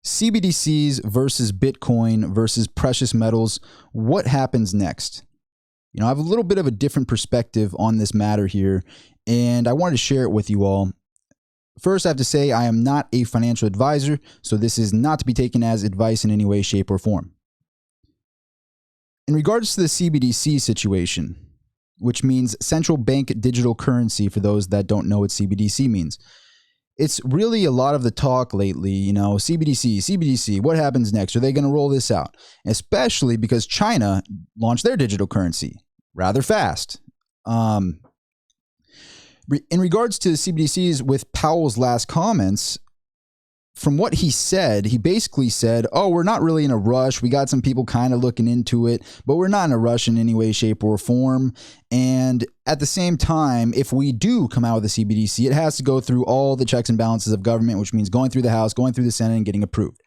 CBDCs versus Bitcoin versus precious metals. What happens next? I have a little bit of a different perspective on this matter here, and I wanted to share it with you all. First, I have to say I am not a financial advisor, so this is not to be taken as advice in any way, shape, or form. In regards to the CBDC situation, which means central bank digital currency for those that don't know what CBDC means, it's really a lot of the talk lately, CBDC, what happens next? Are they going to roll this out? Especially because China launched their digital currency rather fast. In regards to CBDCs, with Powell's last comments, from what he said, he basically said, oh, we're not really in a rush. We got some people kind of looking into it, but we're not in a rush in any way, shape, or form. And at the same time, if we do come out with a CBDC, it has to go through all the checks and balances of government, which means going through the House, going through the Senate, and getting approved.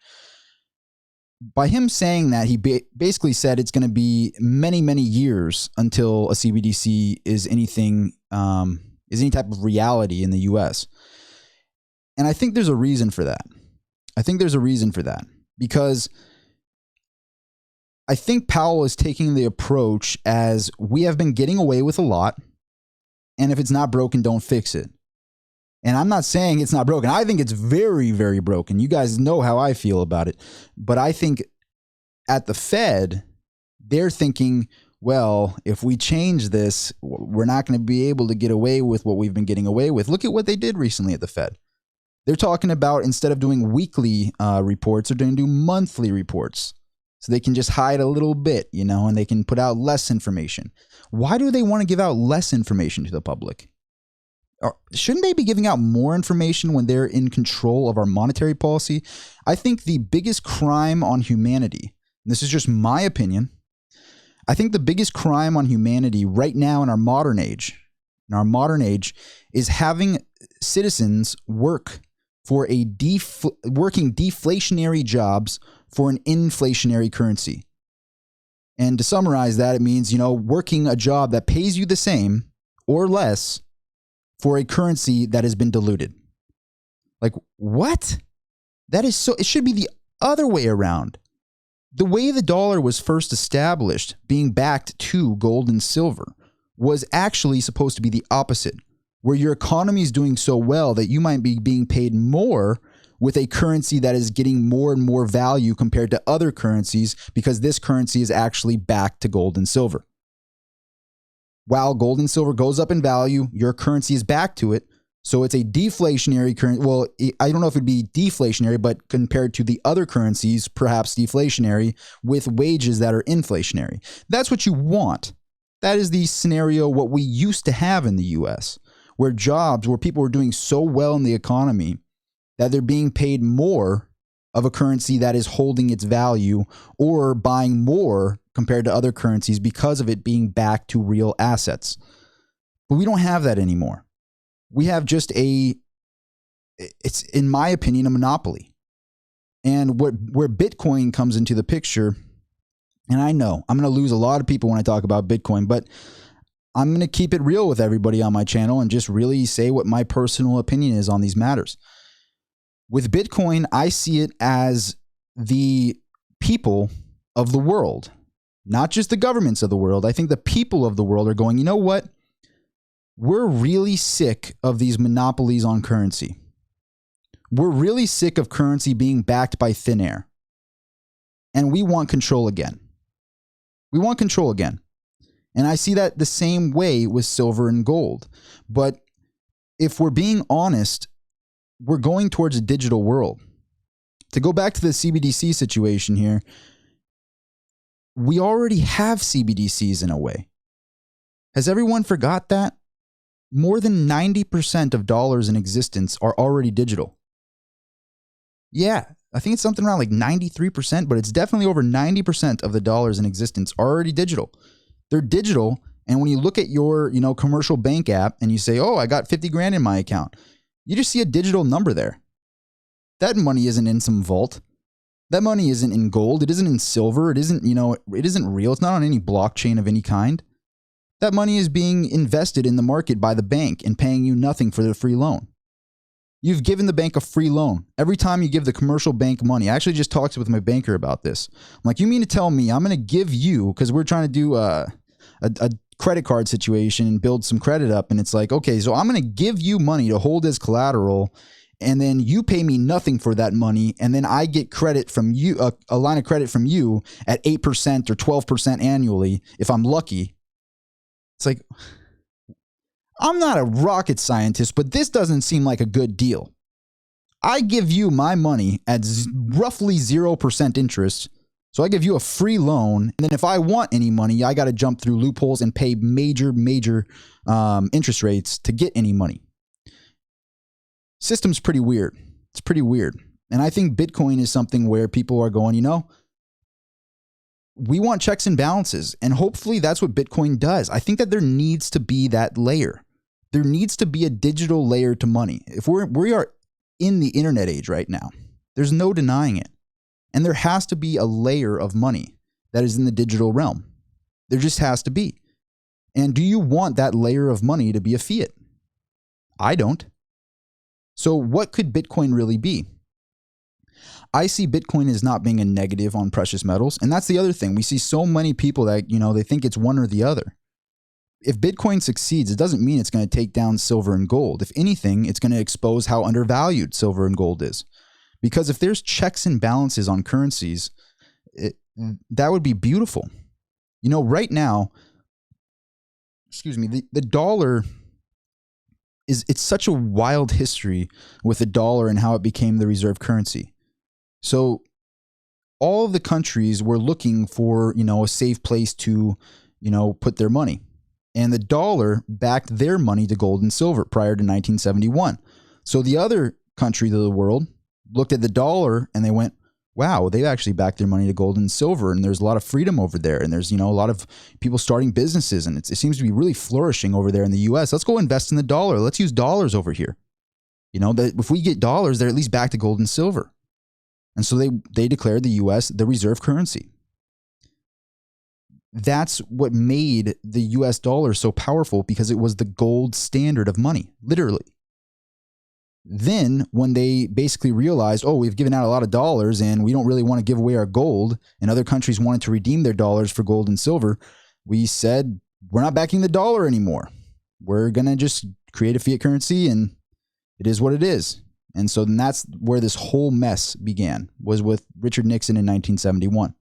By him saying that, he basically said it's going to be many, many years until a CBDC is any type of reality in the U.S. And I think there's a reason for that. Because I think Powell is taking the approach as we have been getting away with a lot, and if it's not broken, don't fix it. And I'm not saying it's not broken. I think it's very, very broken. You guys know how I feel about it. But I think at the Fed, they're thinking, well, if we change this, we're not going to be able to get away with what we've been getting away with. Look at what they did recently at the Fed. They're talking about, instead of doing weekly reports, they're going to do monthly reports. So they can just hide a little bit, and they can put out less information. Why do they want to give out less information to the public? Or shouldn't they be giving out more information when they're in control of our monetary policy? I think the biggest crime on humanity, and this is just my opinion, I think the biggest crime on humanity right now in our modern age, is having citizens work for working deflationary jobs for an inflationary currency. And to summarize that, it means, working a job that pays you the same or less for a currency that has been diluted. Like, what? It should be the other way around. The way the dollar was first established, being backed to gold and silver, was actually supposed to be the opposite, where your economy is doing so well that you might be being paid more with a currency that is getting more and more value compared to other currencies, because this currency is actually backed to gold and silver. While gold and silver goes up in value, your currency is back to it. So it's a deflationary currency. Well, I don't know if it'd be deflationary, but compared to the other currencies, perhaps deflationary, with wages that are inflationary. That's what you want. That is the scenario what we used to have in the US, where people were doing so well in the economy that they're being paid more of a currency that is holding its value, or buying more compared to other currencies because of it being back to real assets. But we don't have that anymore. We have just it's, in my opinion, a monopoly. And where Bitcoin comes into the picture, and I know I'm going to lose a lot of people when I talk about Bitcoin, but I'm going to keep it real with everybody on my channel and just really say what my personal opinion is on these matters. With Bitcoin, I see it as the people of the world, not just the governments of the world. I think the people of the world are going, you know what? We're really sick of these monopolies on currency. We're really sick of currency being backed by thin air. And we want control again. And I see that the same way with silver and gold. But if we're being honest, we're going towards a digital world. To go back to the CBDC situation here, we already have CBDCs in a way. Has everyone forgot that? More than 90% of dollars in existence are already digital. Yeah, I think it's something around like 93%, but it's definitely over 90% of the dollars in existence are already digital. They're digital, and when you look at your, commercial bank app and you say, "Oh, I got 50 grand in my account," you just see a digital number there. That money isn't in some vault. That money isn't in gold. It isn't in silver. It isn't, it isn't real. It's not on any blockchain of any kind. That money is being invested in the market by the bank and paying you nothing for the free loan. You've given the bank a free loan. Every time you give the commercial bank money, I actually just talked with my banker about this. I'm like, you mean to tell me I'm going to give you, because we're trying to do a credit card situation and build some credit up. And it's like, okay, so I'm going to give you money to hold as collateral, and then you pay me nothing for that money. And then I get credit from you, a line of credit from you at 8% or 12% annually if I'm lucky. It's like, I'm not a rocket scientist, but this doesn't seem like a good deal. I give you my money at roughly 0% interest. So I give you a free loan. And then if I want any money, I got to jump through loopholes and pay major interest rates to get any money. System's pretty weird. It's pretty weird. And I think Bitcoin is something where people are going, we want checks and balances. And hopefully that's what Bitcoin does. I think that there needs to be that layer. There needs to be a digital layer to money. If we are in the internet age right now, there's no denying it. And there has to be a layer of money that is in the digital realm. There just has to be. And do you want that layer of money to be a fiat? I don't. So what could Bitcoin really be? I see Bitcoin as not being a negative on precious metals. And that's the other thing. We see so many people that, they think it's one or the other. If Bitcoin succeeds, it doesn't mean it's going to take down silver and gold. If anything, it's going to expose how undervalued silver and gold is. Because if there's checks and balances on currencies, that would be beautiful. Right now, the dollar it's such a wild history with the dollar and how it became the reserve currency. So all of the countries were looking for, a safe place to, put their money. And the dollar backed their money to gold and silver prior to 1971. So the other country of the world looked at the dollar and they went, wow, they've actually backed their money to gold and silver. And there's a lot of freedom over there. And there's, a lot of people starting businesses. And it seems to be really flourishing over there in the US. Let's go invest in the dollar. Let's use dollars over here. That if we get dollars, they're at least back to gold and silver. And so they declared the US the reserve currency. That's what made the US dollar so powerful, because it was the gold standard of money, literally. Then when they basically realized, we've given out a lot of dollars and we don't really want to give away our gold, and other countries wanted to redeem their dollars for gold and silver, we said, we're not backing the dollar anymore. We're going to just create a fiat currency, and it is what it is. And so then that's where this whole mess began, was with Richard Nixon in 1971.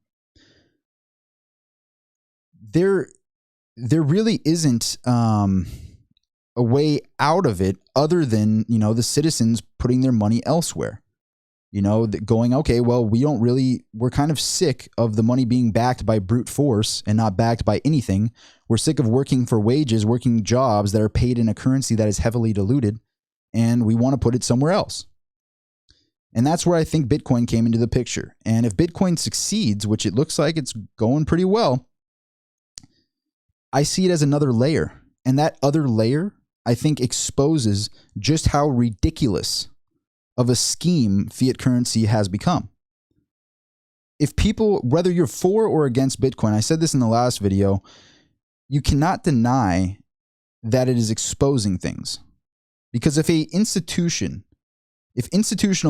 There really isn't a way out of it other than, the citizens putting their money elsewhere. Going, okay, well, we're kind of sick of the money being backed by brute force and not backed by anything. We're sick of working for wages, working jobs that are paid in a currency that is heavily diluted, and we want to put it somewhere else. And that's where I think Bitcoin came into the picture. And if Bitcoin succeeds, which it looks like it's going pretty well, I see it as another layer. And that other layer, I think, exposes just how ridiculous of a scheme fiat currency has become. If people, whether you're for or against Bitcoin, I said this in the last video, you cannot deny that it is exposing things. Because if institutional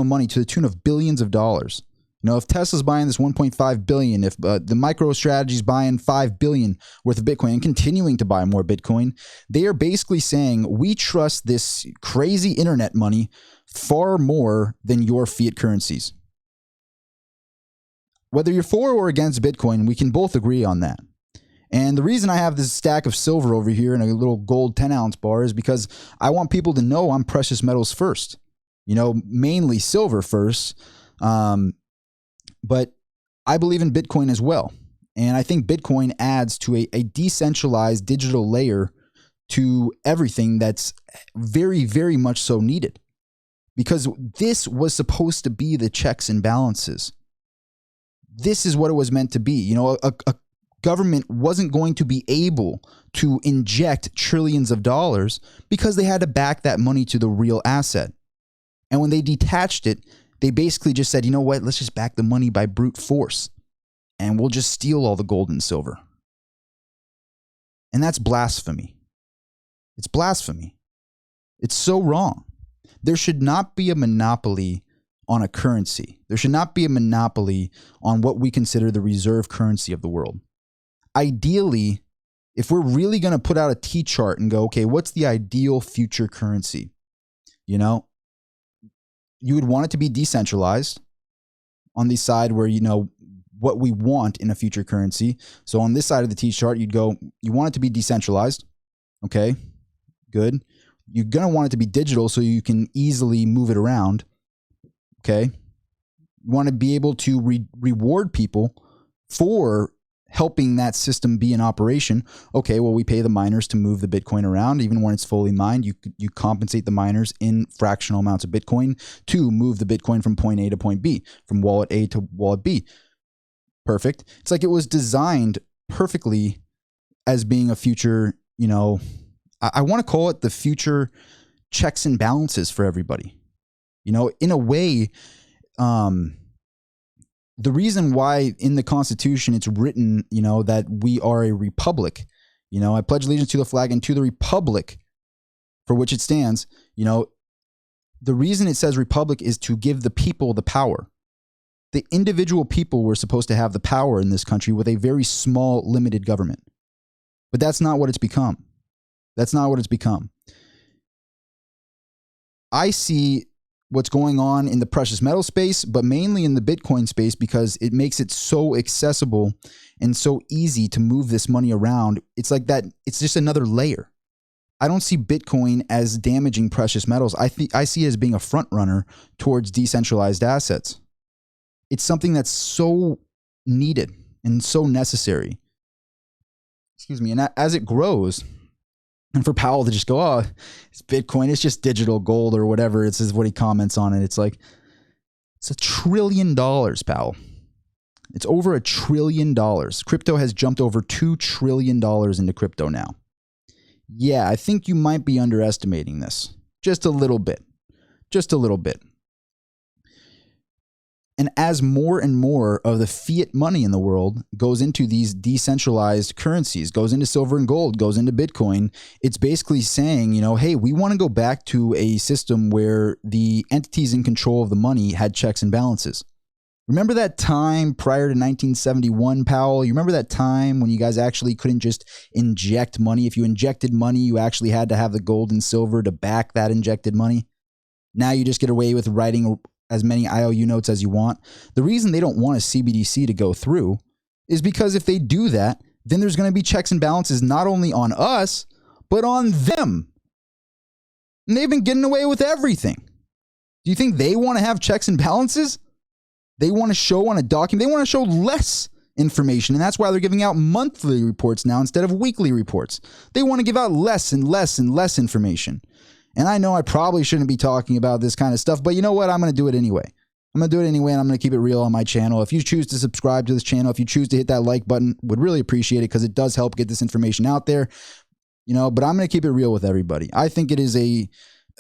money to the tune of billions of dollars, if Tesla's buying this 1.5 billion, if the MicroStrategy's buying 5 billion worth of Bitcoin and continuing to buy more Bitcoin, they are basically saying, we trust this crazy internet money far more than your fiat currencies. Whether you're for or against Bitcoin, we can both agree on that. And the reason I have this stack of silver over here in a little gold 10-ounce bar is because I want people to know I'm precious metals first. Mainly silver first. But I believe in Bitcoin as well. And I think Bitcoin adds to a decentralized digital layer to everything that's very, very much so needed. Because this was supposed to be the checks and balances. This is what it was meant to be. A government wasn't going to be able to inject trillions of dollars because they had to back that money to the real asset. And when they detached it, they basically just said, let's just back the money by brute force and we'll just steal all the gold and silver. And that's blasphemy. It's blasphemy. It's so wrong. There should not be a monopoly on a currency. There should not be a monopoly on what we consider the reserve currency of the world. Ideally, if we're really going to put out a T-chart and go, okay, what's the ideal future currency? You know, you would want it to be decentralized on the side where, you know, what we want in a future currency. So on this side of the T-chart, you'd go, you want it to be decentralized. Okay, good. You're going to want it to be digital so you can easily move it around. Okay. You want to be able to reward people for helping that system be in operation. Okay, well, we pay the miners to move the Bitcoin around. Even when it's fully mined, you compensate the miners in fractional amounts of Bitcoin to move the Bitcoin from point A to point B, from wallet A to wallet B. Perfect. It's like it was designed perfectly as being a future, you know, I want to call it the future checks and balances for everybody. You know, in a way, the reason why in the Constitution it's written, you know, that we are a republic, you know, I pledge allegiance to the flag and to the republic for which it stands, you know, the reason it says republic is to give the people the power. The individual people were supposed to have the power in this country with a very small, limited government. But that's not what it's become. That's not what it's become. I see what's going on in the precious metal space, but mainly in the Bitcoin space because it makes it so accessible and so easy to move this money around. It's like that. It's just another layer. I don't see Bitcoin as damaging precious metals. I see it as being a front runner towards decentralized assets. It's something that's so needed and so necessary. Excuse me. And as it grows, and for Powell to just go, oh, it's Bitcoin, it's just digital gold or whatever. It's what he comments on it. It's like, it's $1 trillion, Powell. It's over $1 trillion. Crypto has jumped over $2 trillion into crypto now. Yeah, I think you might be underestimating this. Just a little bit. Just a little bit. And as more and more of the fiat money in the world goes into these decentralized currencies, goes into silver and gold, goes into Bitcoin, it's basically saying, you know, hey, we want to go back to a system where the entities in control of the money had checks and balances. Remember that time prior to 1971, Powell? You remember that time when you guys actually couldn't just inject money? If you injected money, you actually had to have the gold and silver to back that injected money. Now you just get away with writing as many IOU notes as you want. The reason they don't want a CBDC to go through is because if they do that, then there's going to be checks and balances not only on us, but on them. And they've been getting away with everything. Do you think they want to have checks and balances? They want to show on a document. They want to show less information. And that's why they're giving out monthly reports now instead of weekly reports. They want to give out less and less and less information. And I know I probably shouldn't be talking about this kind of stuff, but you know what? I'm going to do it anyway. I'm going to do it anyway, and I'm going to keep it real on my channel. If you choose to subscribe to this channel, if you choose to hit that like button, would really appreciate it because it does help get this information out there. You know, but I'm going to keep it real with everybody. I think it is a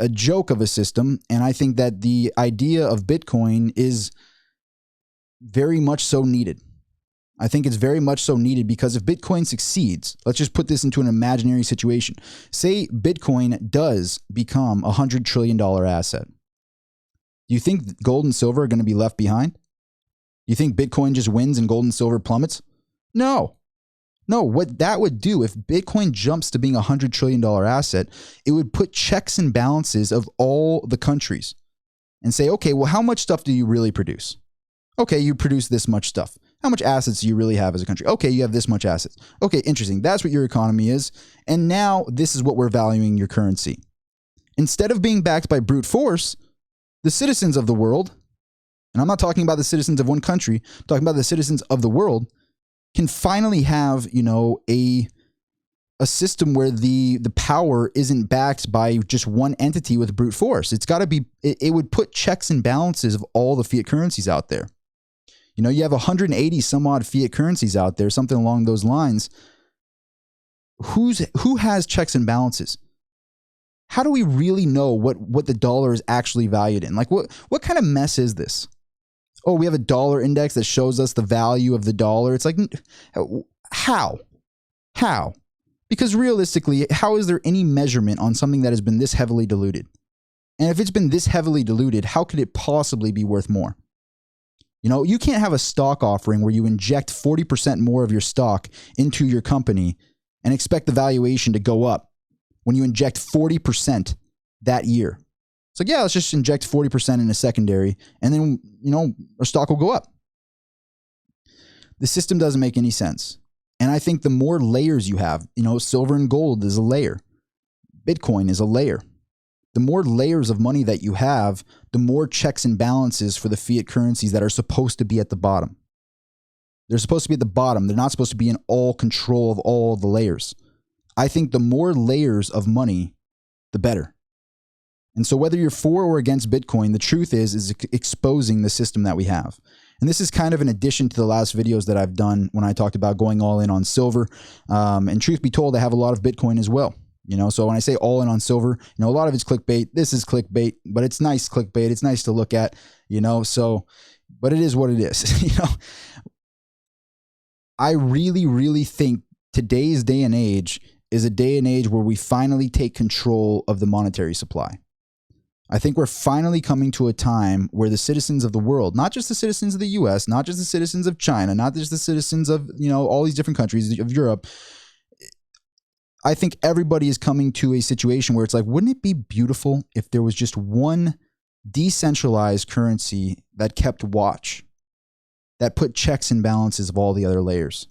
joke of a system, and I think that the idea of Bitcoin is very much so needed. I think it's very much so needed because if Bitcoin succeeds, let's just put this into an imaginary situation. Say Bitcoin does become a $100 trillion asset. Do you think gold and silver are going to be left behind? Do you think Bitcoin just wins and gold and silver plummets? No. No, what that would do if Bitcoin jumps to being a $100 trillion asset, it would put checks and balances of all the countries and say, okay, well, how much stuff do you really produce? Okay, you produce this much stuff. How much assets do you really have as a country? Okay, you have this much assets. Okay, interesting. That's what your economy is. And now this is what we're valuing your currency. Instead of being backed by brute force, the citizens of the world, and I'm not talking about the citizens of one country, I'm talking about the citizens of the world, can finally have, you know, a system where the power isn't backed by just one entity with brute force. It's got to be, it would put checks and balances of all the fiat currencies out there. You know, you have 180 some odd fiat currencies out there, something along those lines. Who has checks and balances? How do we really know what the dollar is actually valued in? Like what kind of mess is this? Oh, we have a dollar index that shows us the value of the dollar. It's like, how? How? Because realistically, how is there any measurement on something that has been this heavily diluted? And if it's been this heavily diluted, how could it possibly be worth more? You know, you can't have a stock offering where you inject 40% more of your stock into your company and expect the valuation to go up when you inject 40% that year. It's like, yeah, let's just inject 40% in a secondary and then, you know, our stock will go up. The system doesn't make any sense. And I think the more layers you have, you know, silver and gold is a layer. Bitcoin is a layer. The more layers of money that you have, the more checks and balances for the fiat currencies that are supposed to be at the bottom. They're supposed to be at the bottom. They're not supposed to be in all control of all the layers. I think the more layers of money, the better. And so whether you're for or against Bitcoin, the truth is exposing the system that we have. And this is kind of an addition to the last videos that I've done when I talked about going all in on silver. And truth be told, I have a lot of Bitcoin as well. You know, so when I say all in on silver, you know, a lot of it's clickbait. This is clickbait, but it's nice clickbait. It's nice to look at, you know, so, but it is what it is. You know, I really, really think today's day and age is a day and age where we finally take control of the monetary supply. I think we're finally coming to a time where the citizens of the world, not just the citizens of the US, not just the citizens of China, not just the citizens of, you know, all these different countries of Europe, I think everybody is coming to a situation where it's like, wouldn't it be beautiful if there was just one decentralized currency that kept watch, that put checks and balances of all the other layers,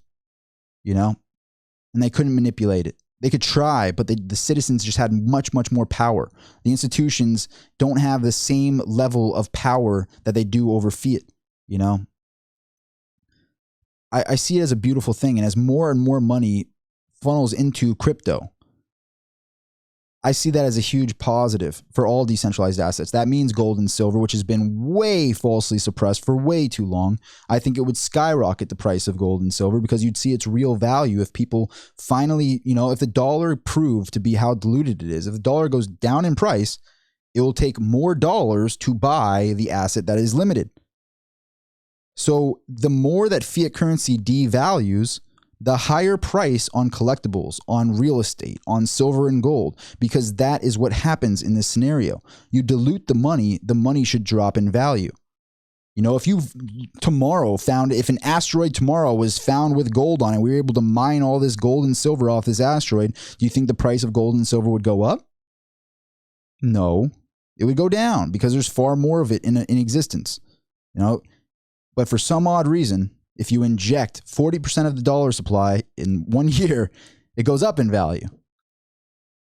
you know, and they couldn't manipulate it. They could try, but the citizens just had much, much more power. The institutions don't have the same level of power that they do over fiat, you know? I see it as a beautiful thing. And as more and more money funnels into crypto, I see that as a huge positive for all decentralized assets. That means gold and silver, which has been way falsely suppressed for way too long. I think it would skyrocket the price of gold and silver because you'd see its real value if people finally, you know, if the dollar proved to be how diluted it is. If the dollar goes down in price, it will take more dollars to buy the asset that is limited. So the more that fiat currency devalues, the higher price on collectibles, on real estate, on silver and gold, because that is what happens in this scenario. You dilute the money should drop in value. You know, if you tomorrow found, if an asteroid tomorrow was found with gold on it, we were able to mine all this gold and silver off this asteroid, do you think the price of gold and silver would go up? No, it would go down because there's far more of it in existence. You know, but for some odd reason, if you inject 40% of the dollar supply in 1 year, it goes up in value.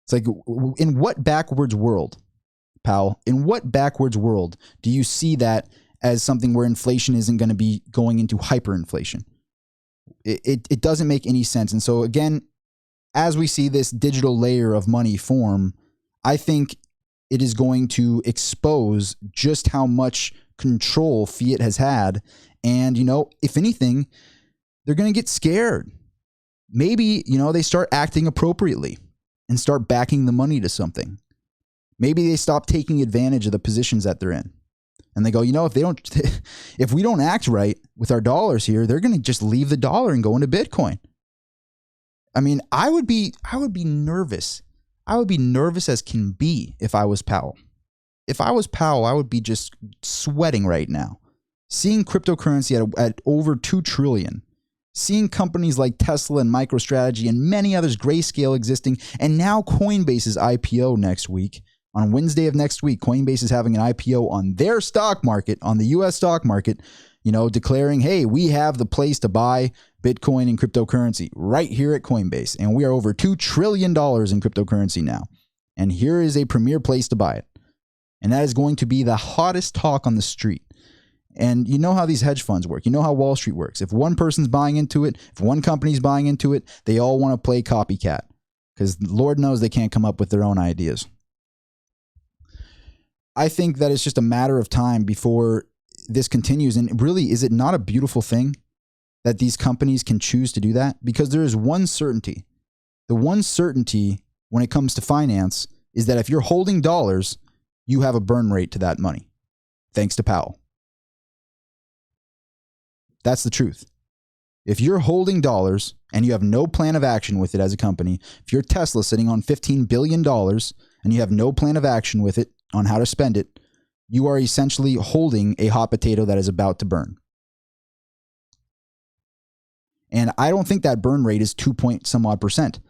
It's like, in what backwards world, pal, in what backwards world do you see that as something where inflation isn't going to be going into hyperinflation? It doesn't make any sense. And so again, as we see this digital layer of money form, I think it is going to expose just how much control fiat has had. And, you know, if anything, they're going to get scared. Maybe, you know, they start acting appropriately and start backing the money to something. Maybe they stop taking advantage of the positions that they're in. And they go, you know, if we don't act right with our dollars here, they're going to just leave the dollar and go into Bitcoin. I mean, I would be nervous. I would be nervous as can be if I was Powell. If I was Powell, I would be just sweating right now. Seeing cryptocurrency at over 2 trillion, seeing companies like Tesla and MicroStrategy and many others, Grayscale existing, and now Coinbase's IPO next week. On Wednesday of next week, Coinbase is having an IPO on their stock market, on the US stock market, you know, declaring, hey, we have the place to buy Bitcoin and cryptocurrency right here at Coinbase. And we are over $2 trillion in cryptocurrency now. And here is a premier place to buy it. And that is going to be the hottest talk on the street. And you know how these hedge funds work. You know how Wall Street works. If one person's buying into it, if one company's buying into it, they all want to play copycat because Lord knows they can't come up with their own ideas. I think that it's just a matter of time before this continues. And really, is it not a beautiful thing that these companies can choose to do that? Because there is one certainty. The one certainty when it comes to finance is that if you're holding dollars, you have a burn rate to that money, thanks to Powell. That's the truth. If you're holding dollars and you have no plan of action with it as a company, if you're Tesla sitting on $15 billion and you have no plan of action with it, on how to spend it, you are essentially holding a hot potato that is about to burn. And I don't think that burn rate is 2 point some odd percent.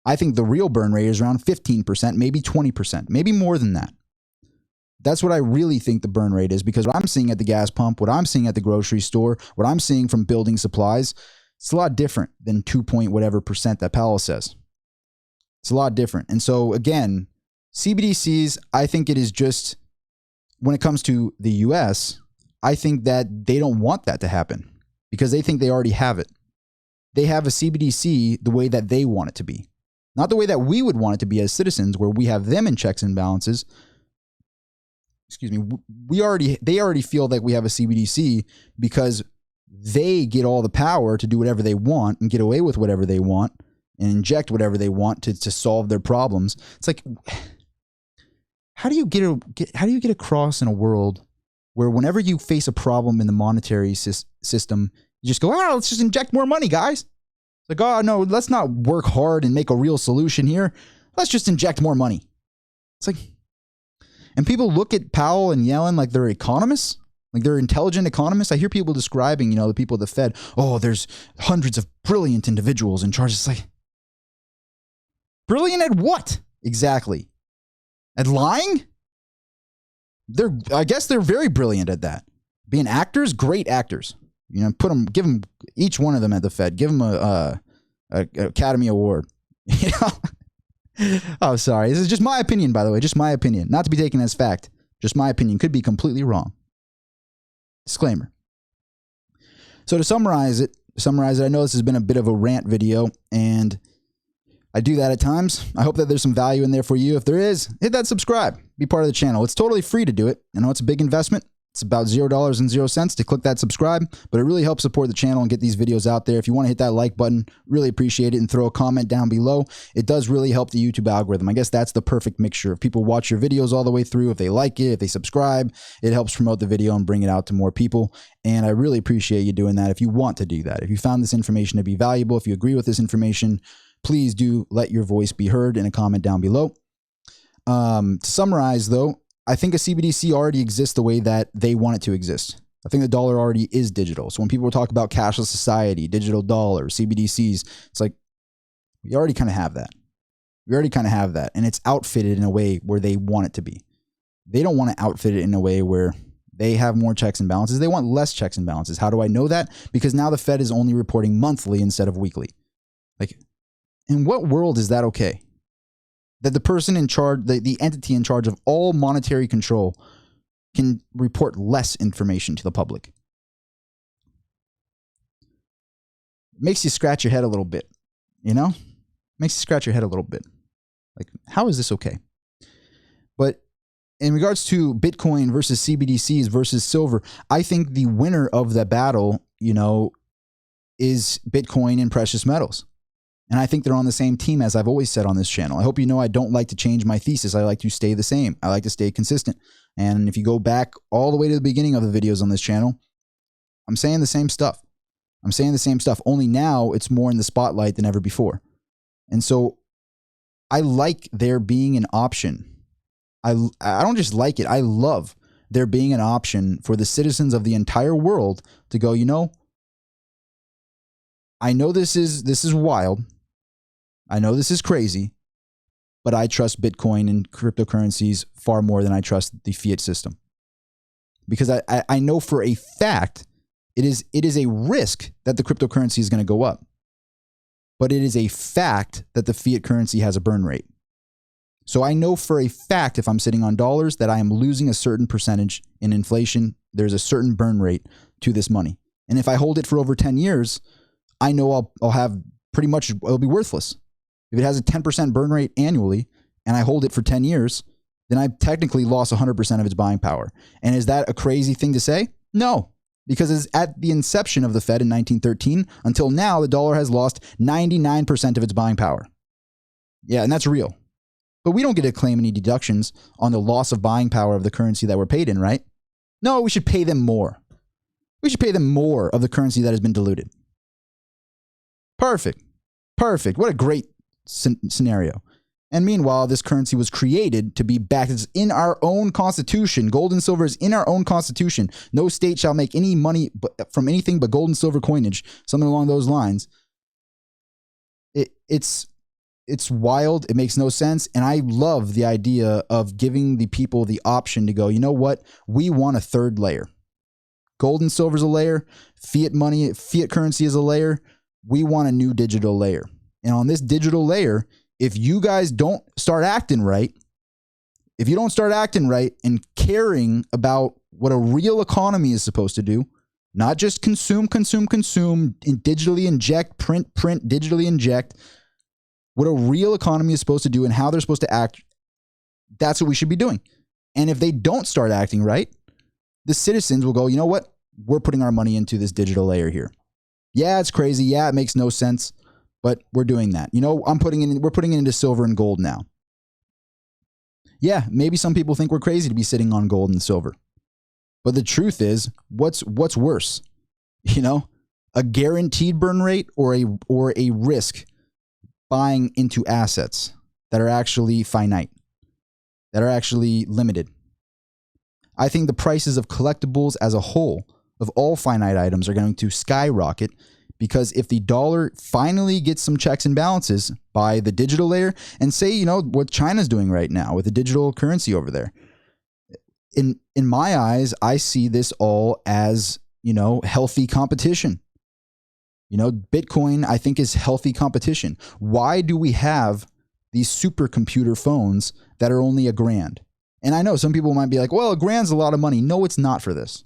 I think the real burn rate is around 15%, maybe 20%, maybe more than that. That's what I really think the burn rate is, because what I'm seeing at the gas pump, what I'm seeing at the grocery store, what I'm seeing from building supplies, it's a lot different than 2 point whatever percent that Powell says. It's a lot different. And so again, CBDCs, I think it is just, when it comes to the US, I think that they don't want that to happen because they think they already have it. They have a CBDC the way that they want it to be. Not the way that we would want it to be as citizens, where we have them in checks and balances. Excuse me. They already feel like we have a CBDC because they get all the power to do whatever they want and get away with whatever they want and inject whatever they want to solve their problems. It's like, how do you get across in a world where whenever you face a problem in the monetary system, you just go, let's just inject more money, guys. It's like, oh, no, let's not work hard and make a real solution here. Let's just inject more money. It's like, and people look at Powell and Yellen like they're economists, like they're intelligent economists. I hear people describing, the people at the Fed, oh, there's hundreds of brilliant individuals in charge. It's like, brilliant at what exactly? At lying? I guess they're very brilliant at that. Being actors, great actors. Give them each one of them at the Fed. Give them a Academy Award. Oh, sorry. This is just my opinion, by the way. Just my opinion. Not to be taken as fact. Just my opinion. Could be completely wrong. Disclaimer. So to summarize it, I know this has been a bit of a rant video, and I do that at times. I hope that there's some value in there for you. If there is, hit that subscribe. Be part of the channel. It's totally free to do it. I know it's a big investment. It's about $0.00 to click that subscribe, but it really helps support the channel and get these videos out there. If you want to hit that like button, really appreciate it, and throw a comment down below. It does really help the YouTube algorithm. I guess that's the perfect mixture. If people watch your videos all the way through, if they like it, if they subscribe, it helps promote the video and bring it out to more people. And I really appreciate you doing that if you want to do that. If you found this information to be valuable, if you agree with this information, please do let your voice be heard in a comment down below. To summarize, though, I think a CBDC already exists the way that they want it to exist. I think the dollar already is digital. So when people talk about cashless society, digital dollar, CBDCs, it's like, we already kind of have that. And it's outfitted in a way where they want it to be. They don't want to outfit it in a way where they have more checks and balances. They want less checks and balances. How do I know that? Because now the Fed is only reporting monthly instead of weekly. Like, in what world is that okay? That the person in charge, the entity in charge of all monetary control, can report less information to the public. Makes you scratch your head a little bit, Makes you scratch your head a little bit. Like, how is this okay? But in regards to Bitcoin versus CBDCs versus silver, I think the winner of the battle, is Bitcoin and precious metals. And I think they're on the same team, as I've always said on this channel. I hope you know I don't like to change my thesis. I like to stay the same. I like to stay consistent. And if you go back all the way to the beginning of the videos on this channel, I'm saying the same stuff. Only now it's more in the spotlight than ever before. And so I like there being an option. I don't just like it. I love there being an option for the citizens of the entire world to go, I know this is wild. I know this is crazy, but I trust Bitcoin and cryptocurrencies far more than I trust the fiat system. Because I know for a fact it is a risk that the cryptocurrency is going to go up. But it is a fact that the fiat currency has a burn rate. So I know for a fact, if I'm sitting on dollars, that I am losing a certain percentage in inflation. There's a certain burn rate to this money. And if I hold it for over 10 years, I know I'll have pretty much, it'll be worthless. If it has a 10% burn rate annually and I hold it for 10 years, then I've technically lost 100% of its buying power. And is that a crazy thing to say? No, because it's at the inception of the Fed in 1913 until now, the dollar has lost 99% of its buying power. Yeah, and that's real. But we don't get to claim any deductions on the loss of buying power of the currency that we're paid in, right? No, we should pay them more. We should pay them more of the currency that has been diluted. Perfect. What a great scenario. And meanwhile, this currency was created to be backed. It's in our own constitution. Gold and silver is in our own constitution. No state shall make any money from anything but gold and silver coinage, something along those lines. It's wild. It makes no sense. And I love the idea of giving the people the option to go, you know what? We want a third layer. Gold and silver is a layer. Fiat money, fiat currency is a layer. We want a new digital layer. And on this digital layer, if you guys don't start acting right, if you don't start acting right and caring about what a real economy is supposed to do, not just consume, and digitally inject, print, digitally inject, what a real economy is supposed to do and how they're supposed to act, that's what we should be doing. And if they don't start acting right, the citizens will go, you know what? We're putting our money into this digital layer here. Yeah, it's crazy. Yeah, it makes no sense. But we're doing that. You know, we're putting it into silver and gold now. Yeah, maybe some people think we're crazy to be sitting on gold and silver. But the truth is, what's worse? You know, a guaranteed burn rate or a risk buying into assets that are actually finite, that are actually limited. I think the prices of collectibles as a whole, of all finite items, are going to skyrocket. Because if the dollar finally gets some checks and balances by the digital layer, and say, you know, what China's doing right now with the digital currency over there, in my eyes, I see this all as, you know, healthy competition. You know, Bitcoin, I think, is healthy competition. Why do we have these supercomputer phones that are only $1,000? And I know some people might be like, well, $1,000's a lot of money. No, it's not for this.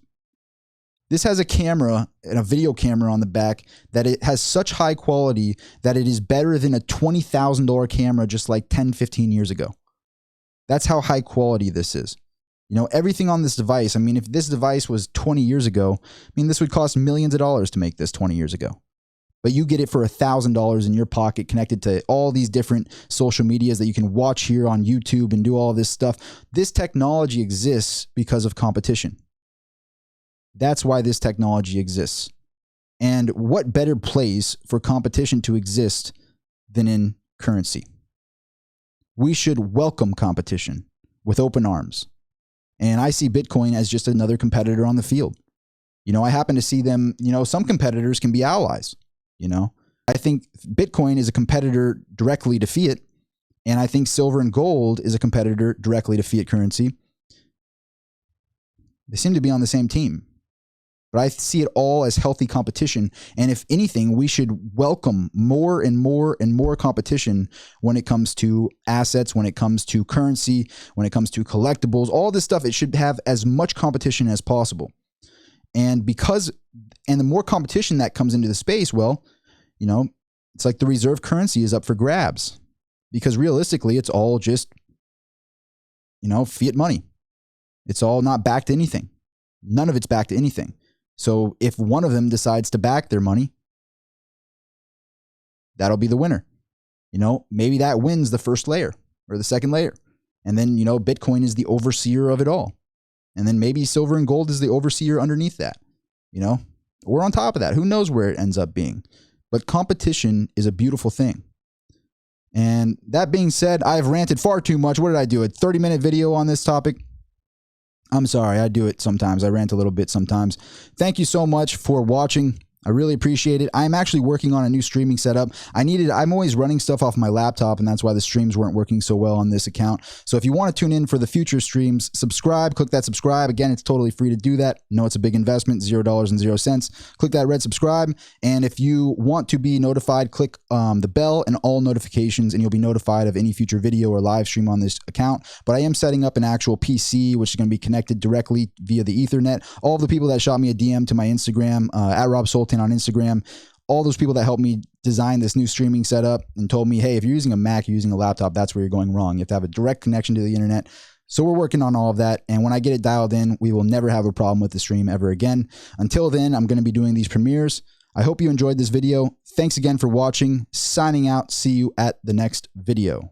This has a camera and a video camera on the back that it has such high quality that it is better than a $20,000 camera just like 10, 15 years ago. That's how high quality this is. You know, everything on this device, I mean, if this device was 20 years ago, I mean, this would cost millions of dollars to make this 20 years ago. But you get it for $1,000 in your pocket, connected to all these different social medias that you can watch here on YouTube and do all this stuff. This technology exists because of competition. That's why this technology exists. And what better place for competition to exist than in currency? We should welcome competition with open arms. And I see Bitcoin as just another competitor on the field. You know, I happen to see them, you know, some competitors can be allies, you know. I think Bitcoin is a competitor directly to fiat, and I think silver and gold is a competitor directly to fiat currency. They seem to be on the same team. But I see it all as healthy competition. And if anything, we should welcome more and more and more competition when it comes to assets, when it comes to currency, when it comes to collectibles, all this stuff. It should have as much competition as possible. And the more competition that comes into the space, well, you know, it's like the reserve currency is up for grabs, because realistically, it's all just, you know, fiat money. It's all not backed to anything. None of it's backed to anything. So if one of them decides to back their money, that'll be the winner. You know, maybe that wins the first layer or the second layer. And then, you know, Bitcoin is the overseer of it all. And then maybe silver and gold is the overseer underneath that. You know, we're on top of that. Who knows where it ends up being? But competition is a beautiful thing. And that being said, I've ranted far too much. What did I do? A 30-minute video on this topic? I'm sorry, I do it sometimes. I rant a little bit sometimes. Thank you so much for watching. I really appreciate it. I'm actually working on a new streaming setup. I'm always running stuff off my laptop, and that's why the streams weren't working so well on this account. So if you want to tune in for the future streams, subscribe, click that subscribe. Again, it's totally free to do that. No, it's a big investment, $0.00. Click that red subscribe. And if you want to be notified, click the bell and all notifications, and you'll be notified of any future video or live stream on this account. But I am setting up an actual PC, which is going to be connected directly via the Ethernet. All of the people that shot me a DM to my Instagram, at Rob Sultan on Instagram, all those people that helped me design this new streaming setup and told me, hey, if you're using a Mac, you're using a laptop, that's where you're going wrong. You have to have a direct connection to the internet. So we're working on all of that. And when I get it dialed in, we will never have a problem with the stream ever again. Until then, I'm going to be doing these premieres. I hope you enjoyed this video. Thanks again for watching. Signing out. See you at the next video.